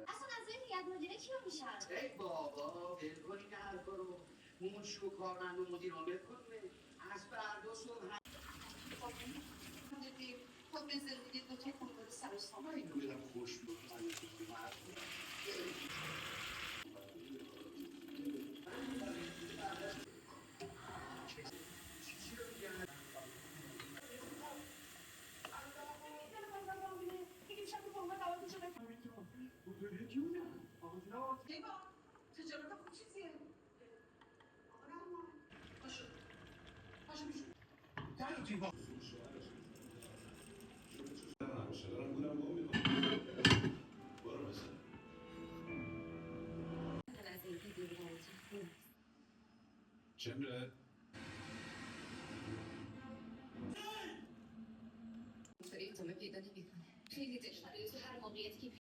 اصلا از این هیئت مدیره چی میشن؟ ای بابا بلکنی که حرفا رو اون شو کارمند و مدیر عامل کنه از فردا صبح دیدیم خود به زندگی دو تا خانواده سر و سامان اینو بدم خوش بود من چی رو میگن تجارت خوب چیزیه پاشو پاشو بیشون در توی با Cemre, اینطوری ادامه پیدا نمیکنه خیلی دشواره تو هر موقعیتی که